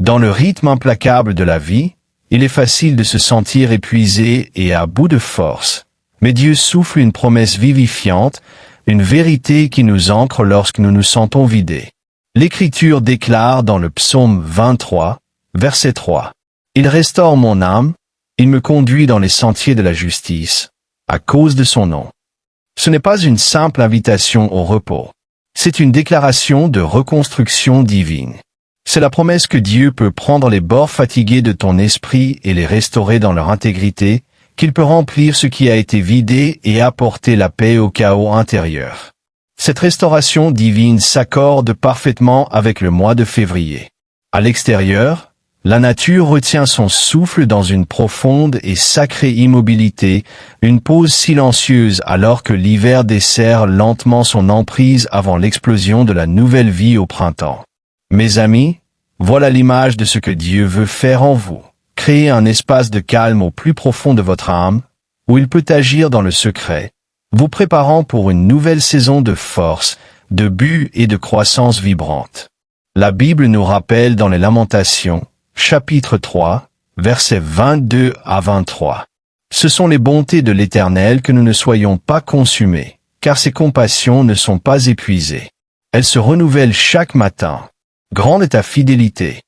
Dans le rythme implacable de la vie, il est facile de se sentir épuisé et à bout de force. Mais Dieu souffle une promesse vivifiante, une vérité qui nous ancre lorsque nous nous sentons vidés. L'Écriture déclare dans le psaume 23, verset 3. « Il restaure mon âme, il me conduit dans les sentiers de la justice, à cause de son nom. » Ce n'est pas une simple invitation au repos. C'est une déclaration de reconstruction divine. C'est la promesse que Dieu peut prendre les bords fatigués de ton esprit et les restaurer dans leur intégrité, qu'il peut remplir ce qui a été vidé et apporter la paix au chaos intérieur. Cette restauration divine s'accorde parfaitement avec le mois de février. À l'extérieur, la nature retient son souffle dans une profonde et sacrée immobilité, une pause silencieuse alors que l'hiver desserre lentement son emprise avant l'explosion de la nouvelle vie au printemps. Mes amis, voilà l'image de ce que Dieu veut faire en vous. Créer un espace de calme au plus profond de votre âme, où il peut agir dans le secret, vous préparant pour une nouvelle saison de force, de but et de croissance vibrante. La Bible nous rappelle dans les Lamentations, chapitre 3, versets 22 à 23. Ce sont les bontés de l'Éternel que nous ne soyons pas consumés, car ses compassions ne sont pas épuisées. Elles se renouvellent chaque matin. Grande est ta fidélité.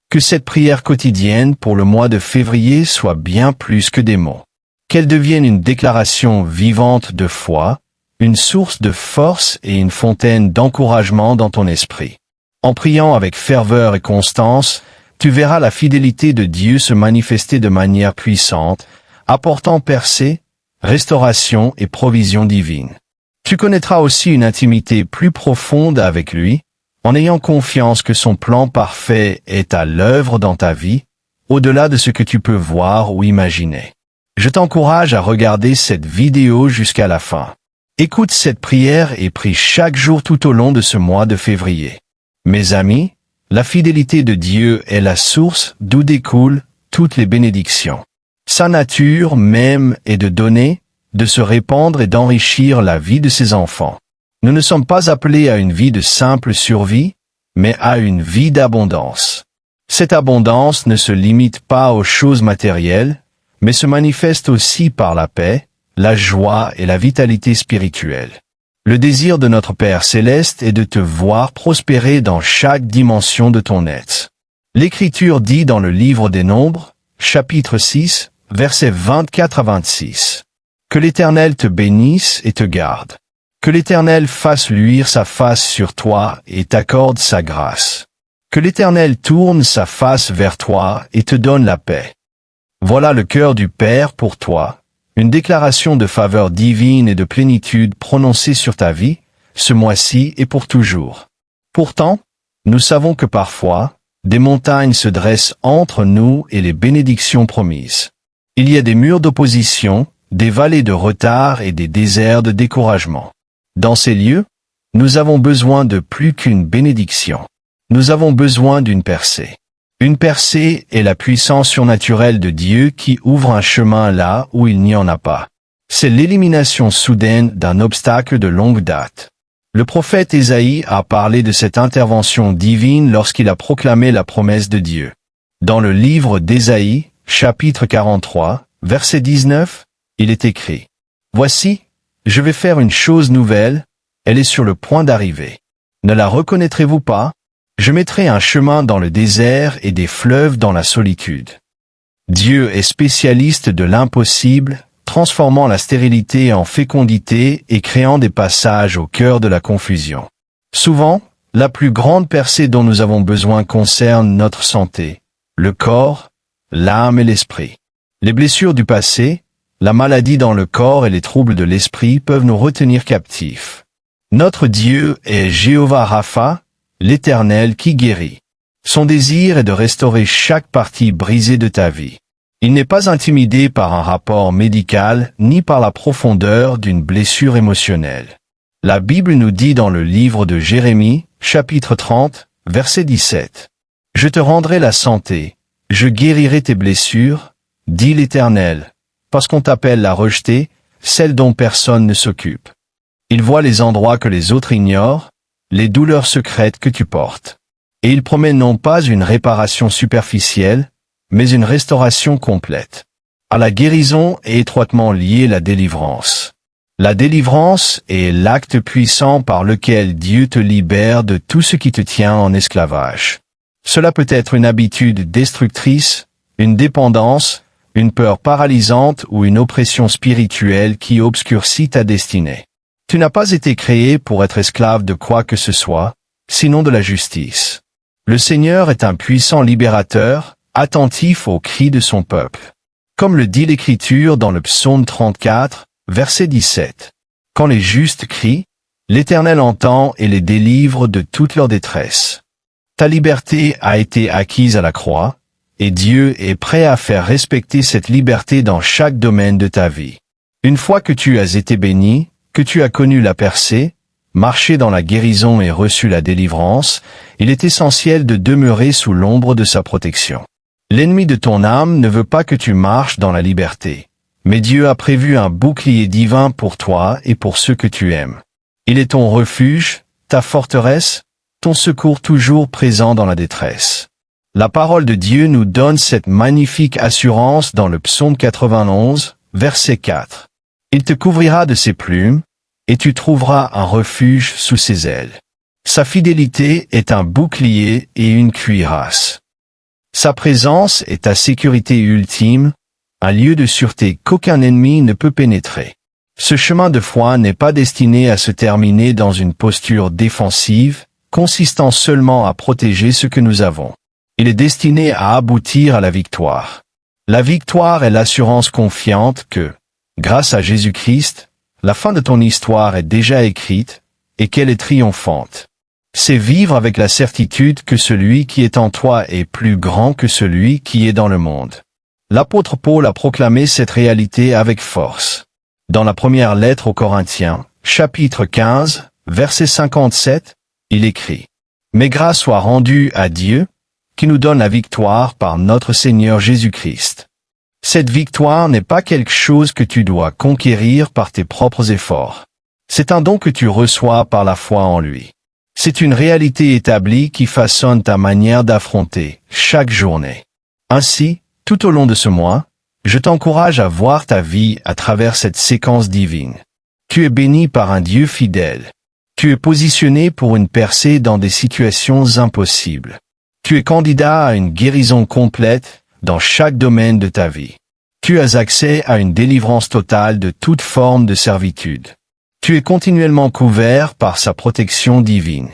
Que cette prière quotidienne pour le mois de février soit bien plus que des mots. Qu'elle devienne une déclaration vivante de foi, une source de force et une fontaine d'encouragement dans ton esprit. En priant avec ferveur et constance, tu verras la fidélité de Dieu se manifester de manière puissante, apportant percée, restauration et provision divine. Tu connaîtras aussi une intimité plus profonde avec lui, en ayant confiance que son plan parfait est à l'œuvre dans ta vie, au-delà de ce que tu peux voir ou imaginer. Je t'encourage à regarder cette vidéo jusqu'à la fin. Écoute cette prière et prie chaque jour tout au long de ce mois de février. Mes amis, la fidélité de Dieu est la source d'où découlent toutes les bénédictions. Sa nature même est de donner, de se répandre et d'enrichir la vie de ses enfants. Nous ne sommes pas appelés à une vie de simple survie, mais à une vie d'abondance. Cette abondance ne se limite pas aux choses matérielles, mais se manifeste aussi par la paix, la joie et la vitalité spirituelle. Le désir de notre Père céleste est de te voir prospérer dans chaque dimension de ton être. L'Écriture dit dans le livre des Nombres, chapitre 6, versets 24 à 26. « Que l'Éternel te bénisse et te garde. Que l'Éternel fasse luire sa face sur toi et t'accorde sa grâce. Que l'Éternel tourne sa face vers toi et te donne la paix. » Voilà le cœur du Père pour toi, une déclaration de faveur divine et de plénitude prononcée sur ta vie, ce mois-ci et pour toujours. Pourtant, nous savons que parfois, des montagnes se dressent entre nous et les bénédictions promises. Il y a des murs d'opposition, des vallées de retard et des déserts de découragement. Dans ces lieux, nous avons besoin de plus qu'une bénédiction. Nous avons besoin d'une percée. Une percée est la puissance surnaturelle de Dieu qui ouvre un chemin là où il n'y en a pas. C'est l'élimination soudaine d'un obstacle de longue date. Le prophète Ésaïe a parlé de cette intervention divine lorsqu'il a proclamé la promesse de Dieu. Dans le livre d'Ésaïe, chapitre 43, verset 19, il est écrit « Voici, je vais faire une chose nouvelle, elle est sur le point d'arriver. Ne la reconnaîtrez-vous pas? Je mettrai un chemin dans le désert et des fleuves dans la solitude. » Dieu est spécialiste de l'impossible, transformant la stérilité en fécondité et créant des passages au cœur de la confusion. Souvent, la plus grande percée dont nous avons besoin concerne notre santé, le corps, l'âme et l'esprit. Les blessures du passé, la maladie dans le corps et les troubles de l'esprit peuvent nous retenir captifs. Notre Dieu est Jéhovah Rapha, l'Éternel qui guérit. Son désir est de restaurer chaque partie brisée de ta vie. Il n'est pas intimidé par un rapport médical ni par la profondeur d'une blessure émotionnelle. La Bible nous dit dans le livre de Jérémie, chapitre 30, verset 17. « Je te rendrai la santé, je guérirai tes blessures, dit l'Éternel, parce qu'on t'appelle la rejetée, celle dont personne ne s'occupe. Il voit les endroits que les autres ignorent, les douleurs secrètes que tu portes. Et il promet non pas une réparation superficielle, mais une restauration complète. À la guérison est étroitement liée la délivrance. La délivrance est l'acte puissant par lequel Dieu te libère de tout ce qui te tient en esclavage. Cela peut être une habitude destructrice, une dépendance, une peur paralysante ou une oppression spirituelle qui obscurcit ta destinée. Tu n'as pas été créé pour être esclave de quoi que ce soit, sinon de la justice. Le Seigneur est un puissant libérateur, attentif aux cris de son peuple. Comme le dit l'Écriture dans le psaume 34, verset 17. Quand les justes crient, l'Éternel entend et les délivre de toute leur détresse. Ta liberté a été acquise à la croix, et Dieu est prêt à faire respecter cette liberté dans chaque domaine de ta vie. Une fois que tu as été béni, que tu as connu la percée, marché dans la guérison et reçu la délivrance, il est essentiel de demeurer sous l'ombre de sa protection. L'ennemi de ton âme ne veut pas que tu marches dans la liberté. Mais Dieu a prévu un bouclier divin pour toi et pour ceux que tu aimes. Il est ton refuge, ta forteresse, ton secours toujours présent dans la détresse. La parole de Dieu nous donne cette magnifique assurance dans le psaume 91, verset 4. Il te couvrira de ses plumes, et tu trouveras un refuge sous ses ailes. Sa fidélité est un bouclier et une cuirasse. Sa présence est ta sécurité ultime, un lieu de sûreté qu'aucun ennemi ne peut pénétrer. Ce chemin de foi n'est pas destiné à se terminer dans une posture défensive, consistant seulement à protéger ce que nous avons. Il est destiné à aboutir à la victoire. La victoire est l'assurance confiante que, grâce à Jésus-Christ, la fin de ton histoire est déjà écrite, et qu'elle est triomphante. C'est vivre avec la certitude que celui qui est en toi est plus grand que celui qui est dans le monde. L'apôtre Paul a proclamé cette réalité avec force. Dans la première lettre aux Corinthiens, chapitre 15, verset 57, il écrit « Mais grâce soit rendue à Dieu, qui nous donne la victoire par notre Seigneur Jésus-Christ. » Cette victoire n'est pas quelque chose que tu dois conquérir par tes propres efforts. C'est un don que tu reçois par la foi en lui. C'est une réalité établie qui façonne ta manière d'affronter chaque journée. Ainsi, tout au long de ce mois, je t'encourage à voir ta vie à travers cette séquence divine. Tu es béni par un Dieu fidèle. Tu es positionné pour une percée dans des situations impossibles. Tu es candidat à une guérison complète dans chaque domaine de ta vie. Tu as accès à une délivrance totale de toute forme de servitude. Tu es continuellement couvert par sa protection divine.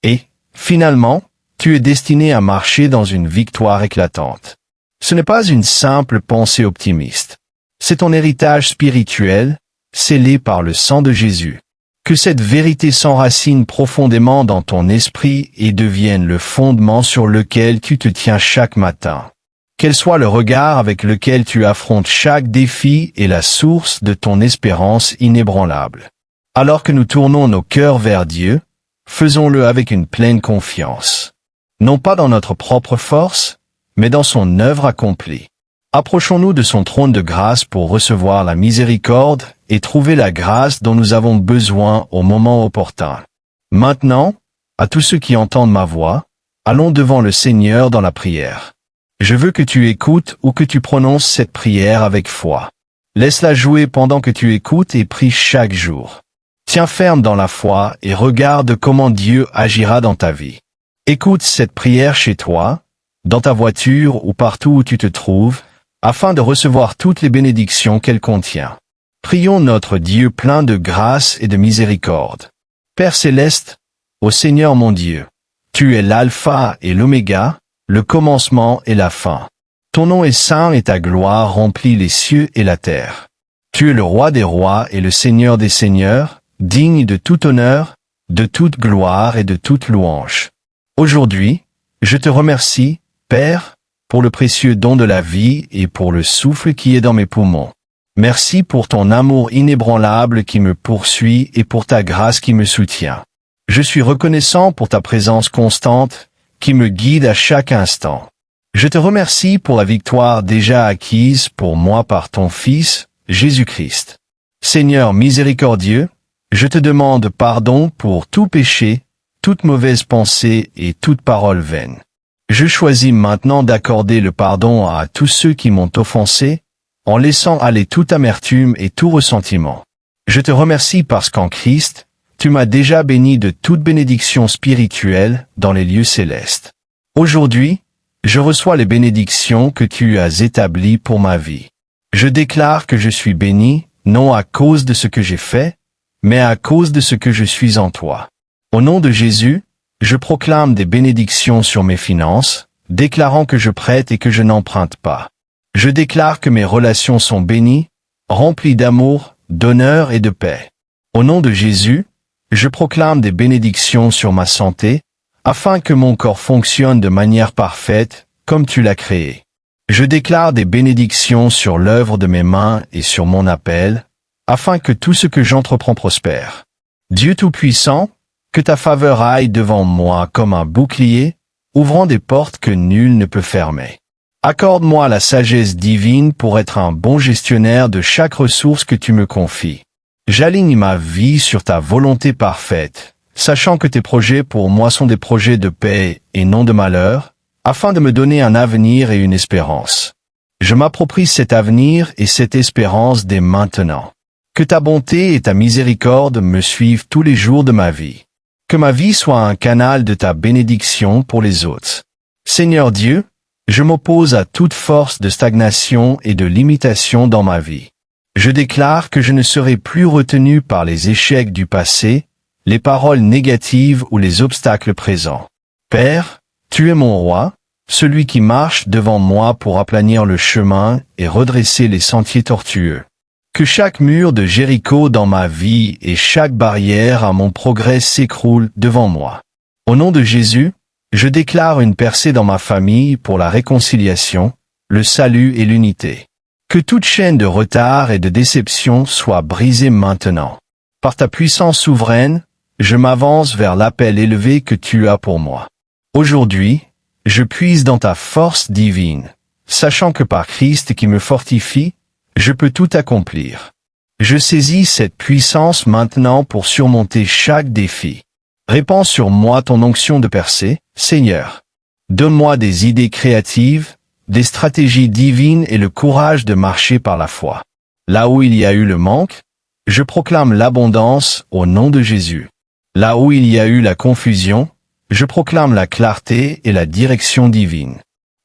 Et, finalement, tu es destiné à marcher dans une victoire éclatante. Ce n'est pas une simple pensée optimiste. C'est ton héritage spirituel, scellé par le sang de Jésus. Que cette vérité s'enracine profondément dans ton esprit et devienne le fondement sur lequel tu te tiens chaque matin. Qu'elle soit le regard avec lequel tu affrontes chaque défi et la source de ton espérance inébranlable. Alors que nous tournons nos cœurs vers Dieu, faisons-le avec une pleine confiance. Non pas dans notre propre force, mais dans son œuvre accomplie. Approchons-nous de son trône de grâce pour recevoir la miséricorde et trouver la grâce dont nous avons besoin au moment opportun. Maintenant, à tous ceux qui entendent ma voix, allons devant le Seigneur dans la prière. Je veux que tu écoutes ou que tu prononces cette prière avec foi. Laisse-la jouer pendant que tu écoutes et prie chaque jour. Tiens ferme dans la foi et regarde comment Dieu agira dans ta vie. Écoute cette prière chez toi, dans ta voiture ou partout où tu te trouves, afin de recevoir toutes les bénédictions qu'elle contient. Prions notre Dieu plein de grâce et de miséricorde. Père céleste, ô Seigneur mon Dieu, tu es l'alpha et l'oméga, le commencement et la fin. Ton nom est saint et ta gloire remplit les cieux et la terre. Tu es le roi des rois et le Seigneur des seigneurs, digne de tout honneur, de toute gloire et de toute louange. Aujourd'hui, je te remercie, Père, pour le précieux don de la vie et pour le souffle qui est dans mes poumons. Merci pour ton amour inébranlable qui me poursuit et pour ta grâce qui me soutient. Je suis reconnaissant pour ta présence constante, qui me guide à chaque instant. Je te remercie pour la victoire déjà acquise pour moi par ton Fils, Jésus-Christ. Seigneur miséricordieux, je te demande pardon pour tout péché, toute mauvaise pensée et toute parole vaine. Je choisis maintenant d'accorder le pardon à tous ceux qui m'ont offensé, en laissant aller toute amertume et tout ressentiment. Je te remercie parce qu'en Christ, tu m'as déjà béni de toute bénédiction spirituelle dans les lieux célestes. Aujourd'hui, je reçois les bénédictions que tu as établies pour ma vie. Je déclare que je suis béni, non à cause de ce que j'ai fait, mais à cause de ce que je suis en toi. Au nom de Jésus, je proclame des bénédictions sur mes finances, déclarant que je prête et que je n'emprunte pas. Je déclare que mes relations sont bénies, remplies d'amour, d'honneur et de paix. Au nom de Jésus, je proclame des bénédictions sur ma santé, afin que mon corps fonctionne de manière parfaite, comme tu l'as créé. Je déclare des bénédictions sur l'œuvre de mes mains et sur mon appel, afin que tout ce que j'entreprends prospère. Dieu Tout-Puissant, que ta faveur aille devant moi comme un bouclier, ouvrant des portes que nul ne peut fermer. Accorde-moi la sagesse divine pour être un bon gestionnaire de chaque ressource que tu me confies. J'aligne ma vie sur ta volonté parfaite, sachant que tes projets pour moi sont des projets de paix et non de malheur, afin de me donner un avenir et une espérance. Je m'approprie cet avenir et cette espérance dès maintenant. Que ta bonté et ta miséricorde me suivent tous les jours de ma vie. Que ma vie soit un canal de ta bénédiction pour les autres. Seigneur Dieu, je m'oppose à toute force de stagnation et de limitation dans ma vie. Je déclare que je ne serai plus retenu par les échecs du passé, les paroles négatives ou les obstacles présents. Père, tu es mon roi, celui qui marche devant moi pour aplanir le chemin et redresser les sentiers tortueux. Que chaque mur de Jéricho dans ma vie et chaque barrière à mon progrès s'écroule devant moi. Au nom de Jésus, je déclare une percée dans ma famille pour la réconciliation, le salut et l'unité. Que toute chaîne de retard et de déception soit brisée maintenant. Par ta puissance souveraine, je m'avance vers l'appel élevé que tu as pour moi. Aujourd'hui, je puise dans ta force divine, sachant que par Christ qui me fortifie, je peux tout accomplir. Je saisis cette puissance maintenant pour surmonter chaque défi. Répands sur moi ton onction de percée, Seigneur. Donne-moi des idées créatives, des stratégies divines et le courage de marcher par la foi. Là où il y a eu le manque, je proclame l'abondance au nom de Jésus. Là où il y a eu la confusion, je proclame la clarté et la direction divine.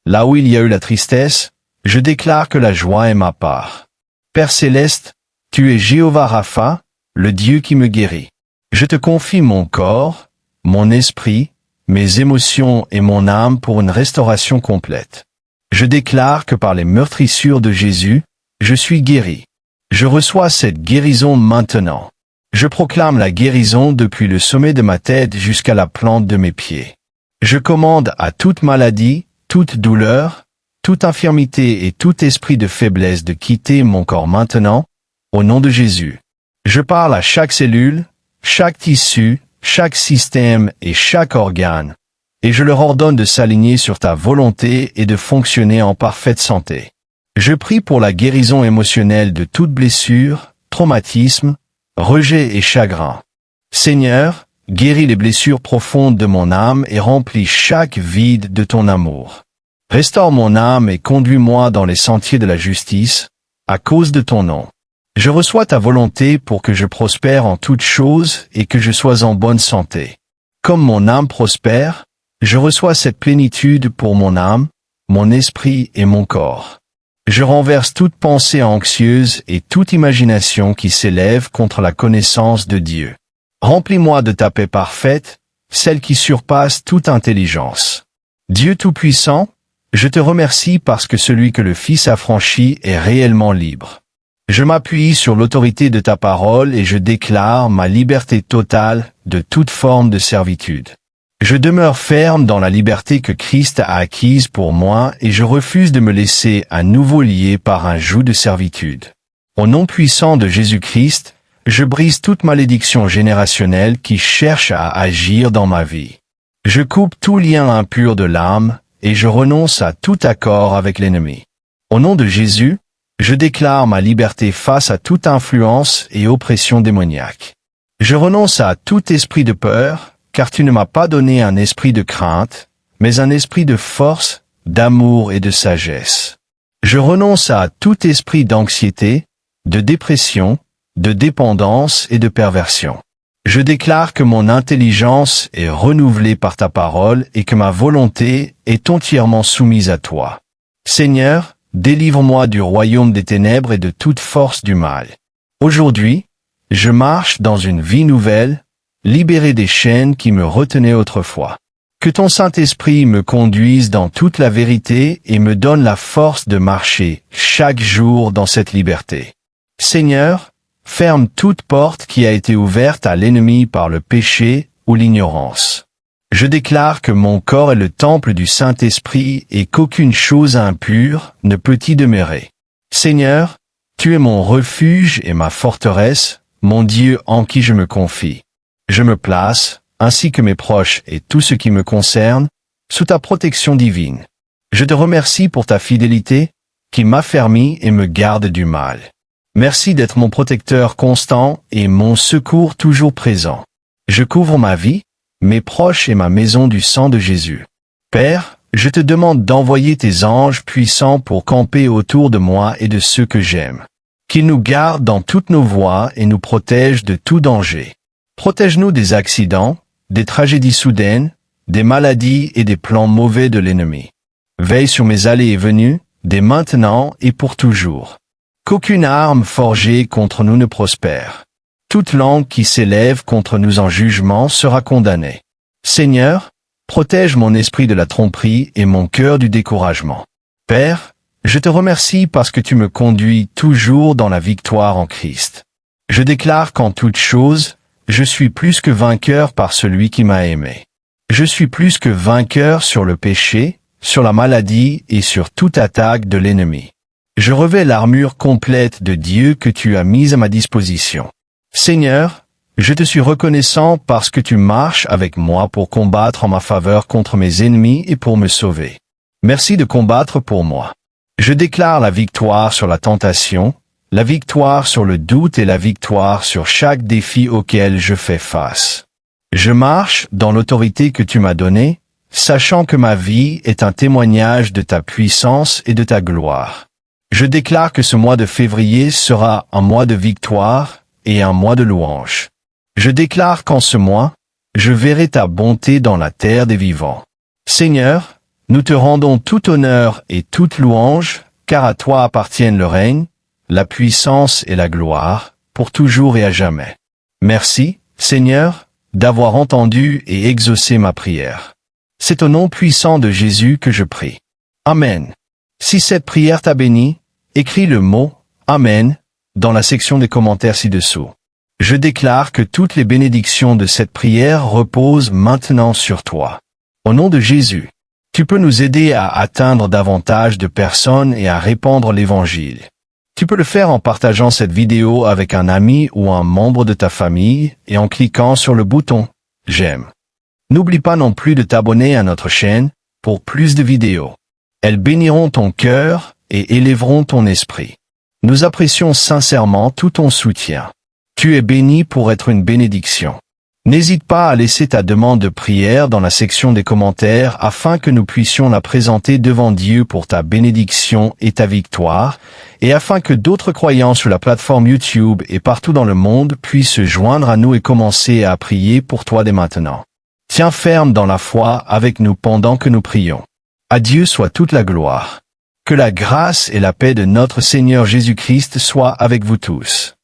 Là où il y a eu la tristesse, je déclare que la joie est ma part. Père céleste, tu es Jéhovah Rapha, le Dieu qui me guérit. Je te confie mon corps, mon esprit, mes émotions et mon âme pour une restauration complète. Je déclare que par les meurtrissures de Jésus, je suis guéri. Je reçois cette guérison maintenant. Je proclame la guérison depuis le sommet de ma tête jusqu'à la plante de mes pieds. Je commande à toute maladie, toute douleur, toute infirmité et tout esprit de faiblesse de quitter mon corps maintenant, au nom de Jésus. Je parle à chaque cellule, chaque tissu, chaque système et chaque organe, et je leur ordonne de s'aligner sur ta volonté et de fonctionner en parfaite santé. Je prie pour la guérison émotionnelle de toute blessure, traumatisme, rejet et chagrin. Seigneur, guéris les blessures profondes de mon âme et remplis chaque vide de ton amour. Restaure mon âme et conduis-moi dans les sentiers de la justice, à cause de ton nom. Je reçois ta volonté pour que je prospère en toutes choses et que je sois en bonne santé. Comme mon âme prospère, je reçois cette plénitude pour mon âme, mon esprit et mon corps. Je renverse toute pensée anxieuse et toute imagination qui s'élève contre la connaissance de Dieu. Remplis-moi de ta paix parfaite, celle qui surpasse toute intelligence. Dieu Tout-Puissant, je te remercie parce que celui que le Fils a franchi est réellement libre. Je m'appuie sur l'autorité de ta parole et je déclare ma liberté totale de toute forme de servitude. Je demeure ferme dans la liberté que Christ a acquise pour moi et je refuse de me laisser à nouveau lier par un joug de servitude. Au nom puissant de Jésus-Christ, je brise toute malédiction générationnelle qui cherche à agir dans ma vie. Je coupe tout lien impur de l'âme et je renonce à tout accord avec l'ennemi. Au nom de Jésus, je déclare ma liberté face à toute influence et oppression démoniaque. Je renonce à tout esprit de peur, car tu ne m'as pas donné un esprit de crainte, mais un esprit de force, d'amour et de sagesse. Je renonce à tout esprit d'anxiété, de dépression, de dépendance et de perversion. Je déclare que mon intelligence est renouvelée par ta parole et que ma volonté est entièrement soumise à toi. Seigneur, délivre-moi du royaume des ténèbres et de toute force du mal. Aujourd'hui, je marche dans une vie nouvelle, libéré des chaînes qui me retenaient autrefois. Que ton Saint-Esprit me conduise dans toute la vérité et me donne la force de marcher chaque jour dans cette liberté. Seigneur, ferme toute porte qui a été ouverte à l'ennemi par le péché ou l'ignorance. Je déclare que mon corps est le temple du Saint-Esprit et qu'aucune chose impure ne peut y demeurer. Seigneur, tu es mon refuge et ma forteresse, mon Dieu en qui je me confie. Je me place, ainsi que mes proches et tout ce qui me concerne, sous ta protection divine. Je te remercie pour ta fidélité, qui m'affermit et me garde du mal. Merci d'être mon protecteur constant et mon secours toujours présent. Je couvre ma vie, mes proches et ma maison du sang de Jésus. Père, je te demande d'envoyer tes anges puissants pour camper autour de moi et de ceux que j'aime. Qu'ils nous gardent dans toutes nos voies et nous protègent de tout danger. Protège-nous des accidents, des tragédies soudaines, des maladies et des plans mauvais de l'ennemi. Veille sur mes allées et venues, dès maintenant et pour toujours. Qu'aucune arme forgée contre nous ne prospère. Toute langue qui s'élève contre nous en jugement sera condamnée. Seigneur, protège mon esprit de la tromperie et mon cœur du découragement. Père, je te remercie parce que tu me conduis toujours dans la victoire en Christ. Je déclare qu'en toute chose, je suis plus que vainqueur par celui qui m'a aimé. Je suis plus que vainqueur sur le péché, sur la maladie et sur toute attaque de l'ennemi. Je revêts l'armure complète de Dieu que tu as mise à ma disposition. Seigneur, je te suis reconnaissant parce que tu marches avec moi pour combattre en ma faveur contre mes ennemis et pour me sauver. Merci de combattre pour moi. Je déclare la victoire sur la tentation, la victoire sur le doute et la victoire sur chaque défi auquel je fais face. Je marche dans l'autorité que tu m'as donnée, sachant que ma vie est un témoignage de ta puissance et de ta gloire. Je déclare que ce mois de février sera un mois de victoire et un mois de louange. Je déclare qu'en ce mois, je verrai ta bonté dans la terre des vivants. Seigneur, nous te rendons tout honneur et toute louange, car à toi appartiennent le règne, la puissance et la gloire, pour toujours et à jamais. Merci, Seigneur, d'avoir entendu et exaucé ma prière. C'est au nom puissant de Jésus que je prie. Amen. Si cette prière t'a béni, écris le mot « Amen » dans la section des commentaires ci-dessous. Je déclare que toutes les bénédictions de cette prière reposent maintenant sur toi. Au nom de Jésus, tu peux nous aider à atteindre davantage de personnes et à répandre l'Évangile. Tu peux le faire en partageant cette vidéo avec un ami ou un membre de ta famille et en cliquant sur le bouton « J'aime ». N'oublie pas non plus de t'abonner à notre chaîne pour plus de vidéos. Elles béniront ton cœur et élèveront ton esprit. Nous apprécions sincèrement tout ton soutien. Tu es béni pour être une bénédiction. N'hésite pas à laisser ta demande de prière dans la section des commentaires afin que nous puissions la présenter devant Dieu pour ta bénédiction et ta victoire, et afin que d'autres croyants sur la plateforme YouTube et partout dans le monde puissent se joindre à nous et commencer à prier pour toi dès maintenant. Tiens ferme dans la foi avec nous pendant que nous prions. À Dieu soit toute la gloire. Que la grâce et la paix de notre Seigneur Jésus-Christ soient avec vous tous.